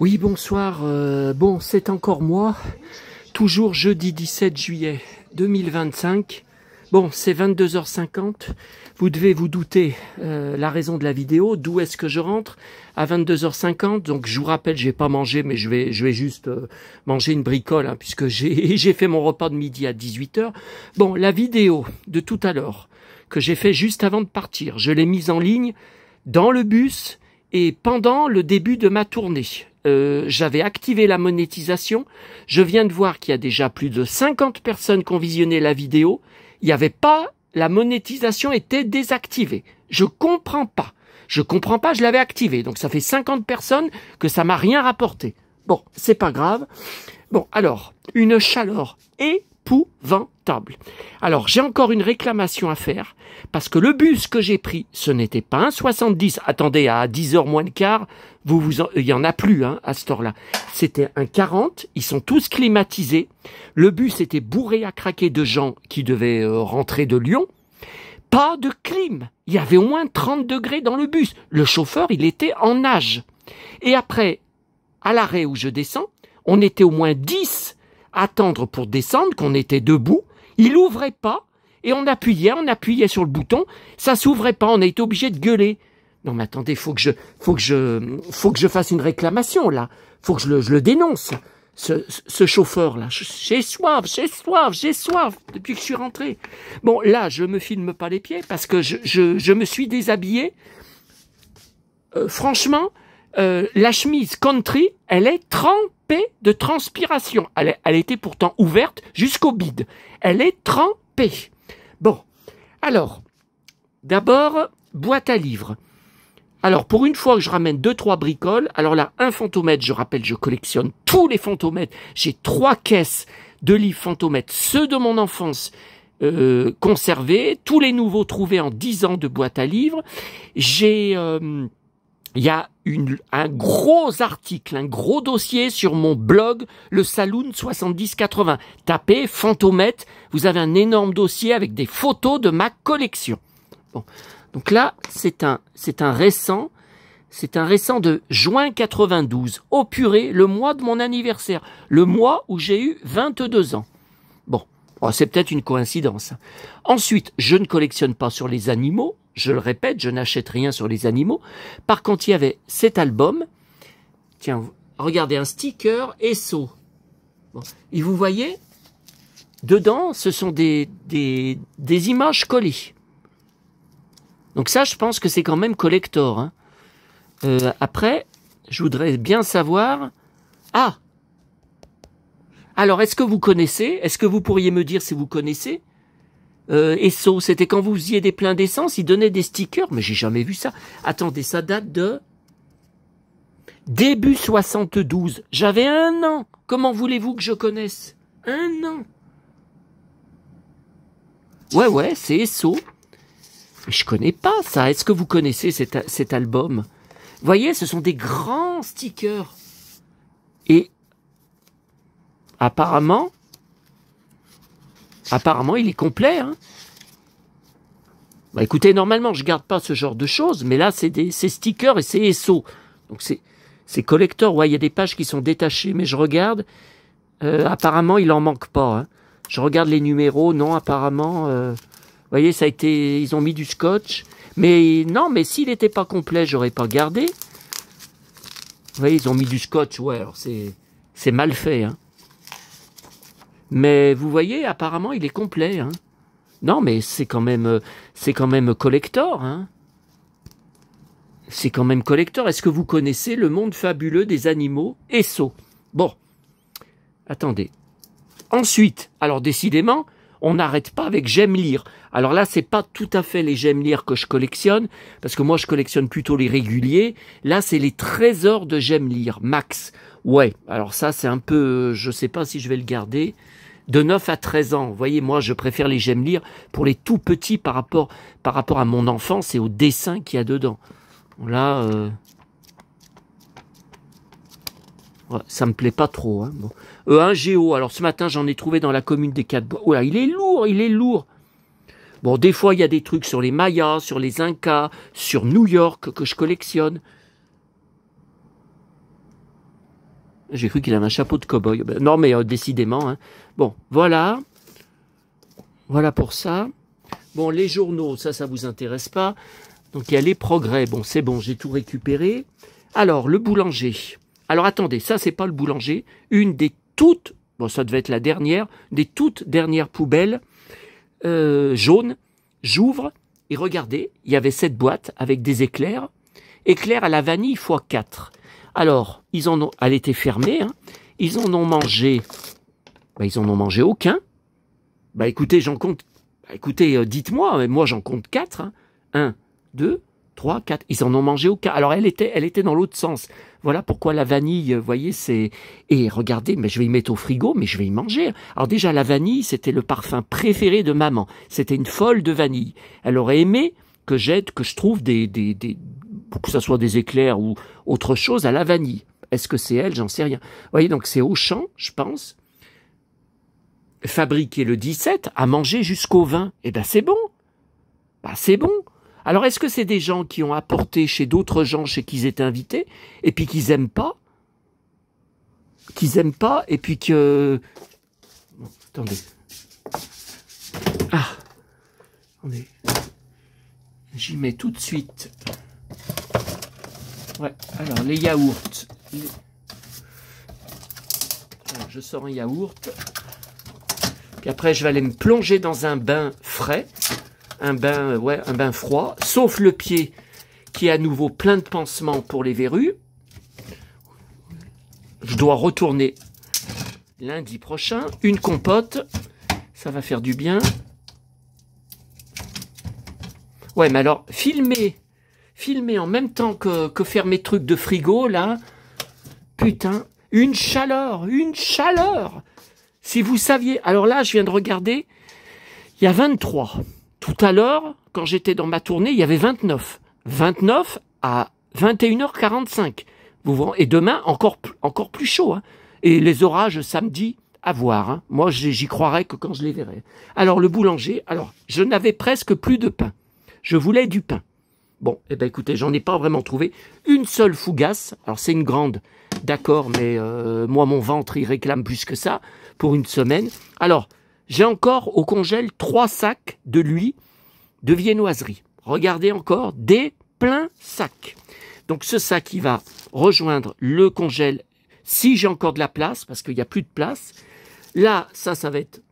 Oui, bonsoir. Bon, c'est encore moi. Toujours jeudi 17 juillet 2025. Bon, c'est 22h50. Vous devez vous douter la raison de la vidéo. D'où est-ce que je rentre à 22h50? Donc, je vous rappelle, j'ai pas mangé, mais je vais juste manger une bricole, hein, puisque j'ai fait mon repas de midi à 18h. Bon, la vidéo de tout à l'heure que j'ai fait juste avant de partir, je l'ai mise en ligne dans le bus et pendant le début de ma tournée. J'avais activé la monétisation. Je viens de voir qu'il y a déjà plus de 50 personnes qui ont visionné la vidéo. Il n'y avait pas, la monétisation était désactivée. Je comprends pas, je l'avais activée. Donc ça fait 50 personnes que ça m'a rien rapporté. Bon, c'est pas grave. Bon, alors, une chaleur épouvantable. Alors, j'ai encore une réclamation à faire, parce que le bus que j'ai pris, ce n'était pas un 70. Attendez, à 10h moins le quart, il y en a plus, hein, à cette heure-là. C'était un 40, ils sont tous climatisés. Le bus était bourré à craquer de gens qui devaient rentrer de Lyon. Pas de clim. Il y avait au moins 30 degrés dans le bus. Le chauffeur, il était en nage. Et après, à l'arrêt où je descends, on était au moins 10 à attendre pour descendre, qu'on était debout. Il ouvrait pas. Et on appuyait sur le bouton. Ça s'ouvrait pas. On a été obligé de gueuler. Non, mais attendez, faut que je fasse une réclamation, là. Faut que je le dénonce. Ce chauffeur-là. J'ai soif, depuis que je suis rentré. Bon, là, je me filme pas les pieds parce que je me suis déshabillé. Franchement, la chemise country, elle est trempée de transpiration. Elle était pourtant ouverte jusqu'au bide. Elle est trempée. Bon, alors, d'abord, boîte à livres. Alors, pour une fois que je ramène 2-3 bricoles, alors là, un fantomètre, je rappelle, je collectionne tous les fantomètres. J'ai 3 caisses de livres fantomètres, ceux de mon enfance conservés, tous les nouveaux trouvés en 10 ans de boîte à livres. J'ai... il y a un gros article, un gros dossier sur mon blog, le Saloon 7080. Tapez Fantomètre, vous avez un énorme dossier avec des photos de ma collection. Bon, donc là, c'est un récent de juin 92. Oh purée, le mois de mon anniversaire, le mois où j'ai eu 22 ans. Bon, c'est peut-être une coïncidence. Ensuite, je ne collectionne pas sur les animaux. Je le répète, je n'achète rien sur les animaux. Par contre, il y avait cet album. Tiens, regardez, un sticker Esso. Bon. Et vous voyez, dedans, ce sont des images collées. Donc ça, je pense que c'est quand même collector. Hein. Après, je voudrais bien savoir... Ah! Alors, est-ce que vous connaissez? Est-ce que vous pourriez me dire si vous connaissez? Esso, c'était quand vous faisiez des pleins d'essence, ils donnaient des stickers, mais j'ai jamais vu ça. Attendez, ça date de début 72. J'avais 1 an. Comment voulez-vous que je connaisse? 1 an. Ouais, c'est Esso. Mais je connais pas ça. Est-ce que vous connaissez cet album? Vous voyez, ce sont des grands stickers. Et apparemment, il est complet. Hein. Bah, écoutez, normalement, je garde pas ce genre de choses, mais là, c'est stickers et c'est Esso. Donc, c'est collector. Ouais, il y a des pages qui sont détachées, mais je regarde. Apparemment, il en manque pas. Hein. Je regarde les numéros. Non, apparemment, vous voyez, ils ont mis du scotch. Mais non, mais s'il n'était pas complet, j'aurais pas gardé. Vous voyez, ils ont mis du scotch. Ouais, alors c'est mal fait, hein. Mais vous voyez, apparemment, il est complet. Hein. Non, mais c'est quand même collector. Hein. C'est quand même collector. Est-ce que vous connaissez le monde fabuleux des animaux Esso? Bon, attendez. Ensuite, alors décidément, on n'arrête pas avec j'aime lire. Alors là, c'est pas tout à fait les j'aime lire que je collectionne, parce que moi, je collectionne plutôt les réguliers. Là, c'est les trésors de j'aime lire, Max. Ouais, alors ça, c'est un peu... je sais pas si je vais le garder... De 9 à 13 ans, vous voyez, moi je préfère les j'aime lire pour les tout petits par rapport à mon enfance et au dessin qu'il y a dedans. Là, ouais, ça me plaît pas trop. Hein. Bon. Un Géo, alors ce matin j'en ai trouvé dans la commune des 4 Bois. Ouais, il est lourd. Bon, des fois il y a des trucs sur les Mayas, sur les Incas, sur New York que je collectionne. J'ai cru qu'il avait un chapeau de cow-boy. Ben, non, mais décidément. Hein. Bon, voilà. Voilà pour ça. Bon, les journaux, ça vous intéresse pas. Donc, il y a les progrès. Bon, c'est bon, j'ai tout récupéré. Alors, le boulanger. Alors, attendez, ça, c'est pas le boulanger. Une des toutes, bon, ça devait être la dernière, des toutes dernières poubelles jaunes. J'ouvre et regardez, il y avait cette boîte avec des éclairs. Éclairs à la vanille x4. Alors, elle était fermée, hein. Ils en ont mangé, ils en ont mangé aucun. Écoutez, j'en compte, dites-moi, moi j'en compte 4. Hein. 1, 2, 3, 4. Ils en ont mangé aucun. Alors, elle était dans l'autre sens. Voilà pourquoi la vanille, vous voyez, c'est... Et regardez, mais je vais y mettre au frigo, mais je vais y manger. Alors déjà, la vanille, c'était le parfum préféré de maman. C'était une folle de vanille. Elle aurait aimé que je trouve que ce soit des éclairs ou autre chose à la vanille. Est-ce que c'est elle? J'en sais rien. Vous voyez, donc c'est Auchan, je pense. Fabriqué le 17, à manger jusqu'au 20. Eh ben c'est bon. C'est bon. Alors est-ce que c'est des gens qui ont apporté chez d'autres gens chez qui ils étaient invités et puis qu'ils aiment pas? Et puis que... Bon, attendez. Attendez. J'y mets tout de suite. Ouais, alors les yaourts. Alors, je sors un yaourt. Puis après, je vais aller me plonger dans un bain frais. Un bain froid. Sauf le pied qui est à nouveau plein de pansements pour les verrues. Je dois retourner lundi prochain. Une compote. Ça va faire du bien. Ouais, mais alors, filmer en même temps que faire mes trucs de frigo, là, putain, une chaleur. Si vous saviez, alors là, je viens de regarder, il y a 23. Tout à l'heure, quand j'étais dans ma tournée, il y avait 29. 29 à 21h45. Et demain, encore plus chaud. Hein. Et les orages samedi, à voir. Hein. Moi, j'y croirais que quand je les verrai. Alors, le boulanger, je n'avais presque plus de pain. Je voulais du pain. Bon, écoutez, j'en ai pas vraiment trouvé. Une seule fougasse. Alors, c'est une grande, d'accord, mais moi, mon ventre, il réclame plus que ça pour une semaine. Alors, j'ai encore au congèle 3 sacs de lui de viennoiserie. Regardez encore, des pleins sacs. Donc, ce sac, il va rejoindre le congèle si j'ai encore de la place, parce qu'il n'y a plus de place. Là, ça va être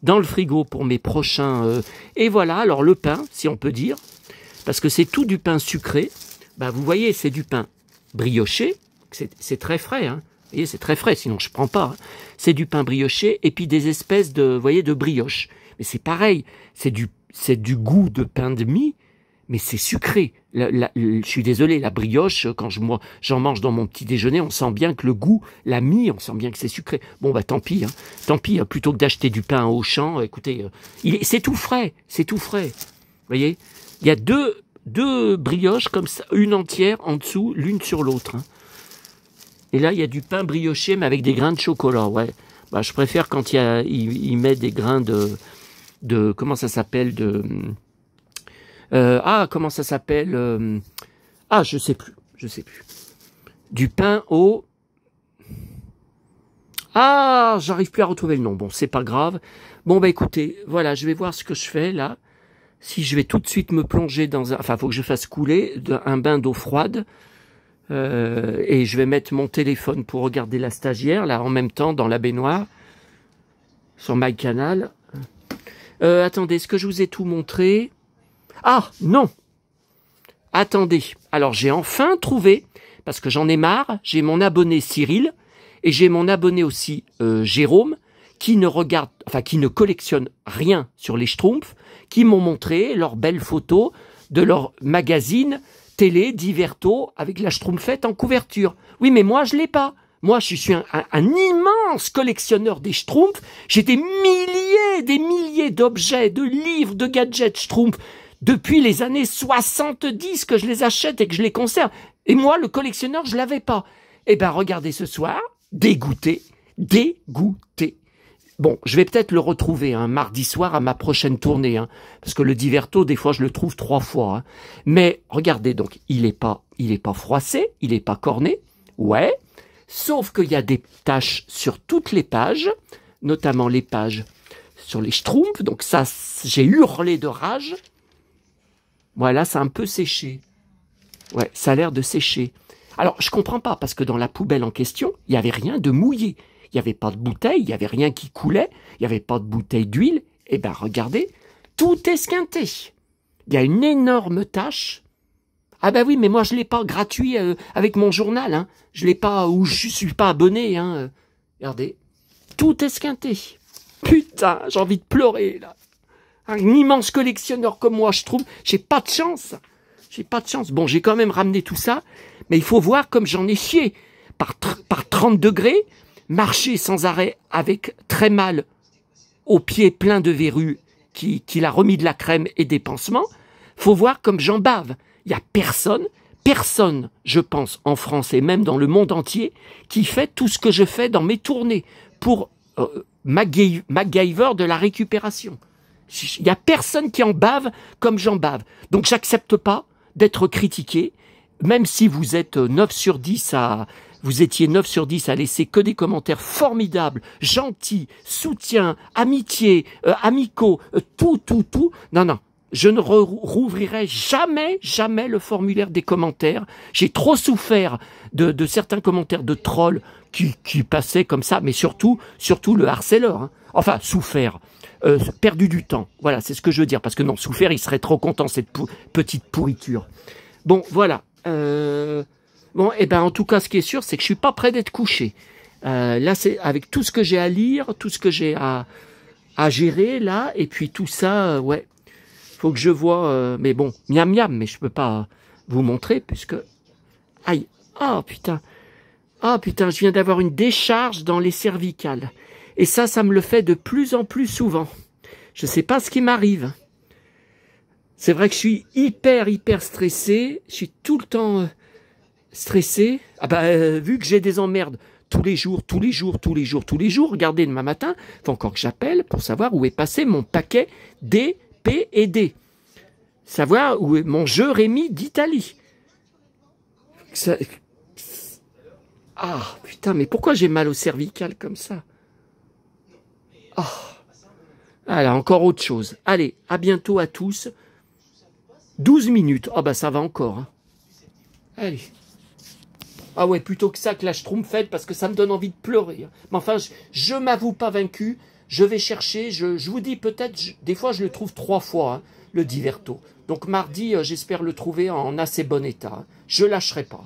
dans le frigo pour mes prochains... Et voilà, alors le pain, si on peut dire, parce que c'est tout du pain sucré. Vous voyez, c'est du pain brioché, c'est très frais, hein. Vous voyez, c'est très frais, sinon je prends pas. Hein. C'est du pain brioché et puis des espèces de brioche. Mais c'est pareil, c'est du goût de pain de mie, mais c'est sucré. Je suis désolé, la brioche, quand j'en mange dans mon petit déjeuner, on sent bien que le goût, la mie, on sent bien que c'est sucré. Bon, tant pis. Hein. Tant pis, plutôt que d'acheter du pain au champ, écoutez, c'est tout frais. Vous voyez, il y a deux brioches comme ça, une entière en dessous, l'une sur l'autre. Hein. Et là, il y a du pain brioché, mais avec des grains de chocolat. Ouais. Je préfère quand il met des grains de comment ça s'appelle comment ça s'appelle je sais plus. Du pain au... j'arrive plus à retrouver le nom. Bon, c'est pas grave. Bon, écoutez, voilà, je vais voir ce que je fais, là. Si je vais tout de suite me plonger dans un... Enfin, faut que je fasse couler un bain d'eau froide. Et je vais mettre mon téléphone pour regarder la stagiaire, là, en même temps, dans la baignoire. Sur MyCanal. Attendez, est-ce que je vous ai tout montré? Ah, non! Attendez. Alors, j'ai enfin trouvé, parce que j'en ai marre, j'ai mon abonné Cyril, et j'ai mon abonné aussi Jérôme, qui ne collectionne rien sur les Schtroumpfs, qui m'ont montré leurs belles photos de leur magazine télé, Diverto, avec la Schtroumpfette en couverture. Oui, mais moi, je l'ai pas. Moi, je suis un immense collectionneur des Schtroumpfs. J'ai des milliers d'objets, de livres, de gadgets Schtroumpfs depuis les années 70 que je les achète et que je les conserve. Et moi, le collectionneur, je l'avais pas. Regardez ce soir, dégoûté. Bon, je vais peut-être le retrouver mardi soir à ma prochaine tournée, hein, parce que le Diverto, des fois, je le trouve 3 fois. Hein. Mais regardez, donc, il est pas froissé, il est pas corné. Ouais, Sauf qu'il y a des taches sur toutes les pages, notamment les pages sur les Schtroumpfs. Donc ça, j'ai hurlé de rage. Voilà, ça a un peu séché. Ouais, ça a l'air de sécher. Alors, je comprends pas, parce que dans la poubelle en question, il n'y avait rien de mouillé. Il n'y avait pas de bouteille, il n'y avait rien qui coulait, il n'y avait pas de bouteille d'huile. Eh bien, regardez, tout est esquinté. Il y a une énorme tache. Ah ben oui, mais moi, je ne l'ai pas gratuit avec mon journal. Hein. Je l'ai pas, ou je suis pas abonné. Hein. Regardez, tout est esquinté. Putain, j'ai envie de pleurer, là. Un immense collectionneur comme moi, je trouve, j'ai pas de chance. J'ai pas de chance. Bon, j'ai quand même ramené tout ça, mais il faut voir comme j'en ai chié. Par 30 degrés, marcher sans arrêt avec très mal, aux pieds pleins de verrues, qu'il a remis de la crème et des pansements. Faut voir comme j'en bave. Il y a personne, je pense, en France et même dans le monde entier, qui fait tout ce que je fais dans mes tournées pour MacGyver de la récupération. Il n'y a personne qui en bave comme j'en bave. Donc j'accepte pas d'être critiqué, même si vous êtes 9 sur 10 vous étiez 9 sur 10 à laisser que des commentaires formidables, gentils, soutien, amitié, amicaux, tout. Non, je ne rouvrirai jamais le formulaire des commentaires. J'ai trop souffert de certains commentaires de trolls qui passaient comme ça, mais surtout le harceleur. Hein. Enfin, souffert. Perdu du temps. Voilà, c'est ce que je veux dire. Parce que non, souffert, il serait trop content, cette petite pourriture. Bon, voilà. Bon, et ben en tout cas, ce qui est sûr, c'est que je suis pas prêt d'être couché. Là, c'est avec tout ce que j'ai à lire, tout ce que j'ai à gérer, là, et puis tout ça, ouais. Faut que je vois... mais bon, miam, mais je peux pas vous montrer, puisque... Aïe. Oh, putain. Ah, putain, je viens d'avoir une décharge dans les cervicales. Et ça me le fait de plus en plus souvent. Je sais pas ce qui m'arrive. C'est vrai que je suis hyper stressé. Je suis tout le temps stressé. Ah bah, vu que j'ai des emmerdes tous les jours. Regardez, demain matin, il faut encore que j'appelle pour savoir où est passé mon paquet D, P et D. Savoir où est mon jeu Rémi d'Italie. Ça... Ah, putain, mais pourquoi j'ai mal au cervical comme ça? Oh. Voilà, encore autre chose. Allez, à bientôt à tous. 12 minutes. Ah bah ça va encore. Hein. Allez. Ah ouais, plutôt que ça que la Schtroumpfette, parce que ça me donne envie de pleurer. Hein. Mais enfin, je m'avoue pas vaincu. Je vais chercher. Je vous dis peut-être, des fois je le trouve 3 fois, hein, le Diverto. Donc mardi, j'espère le trouver en assez bon état. Hein. Je lâcherai pas.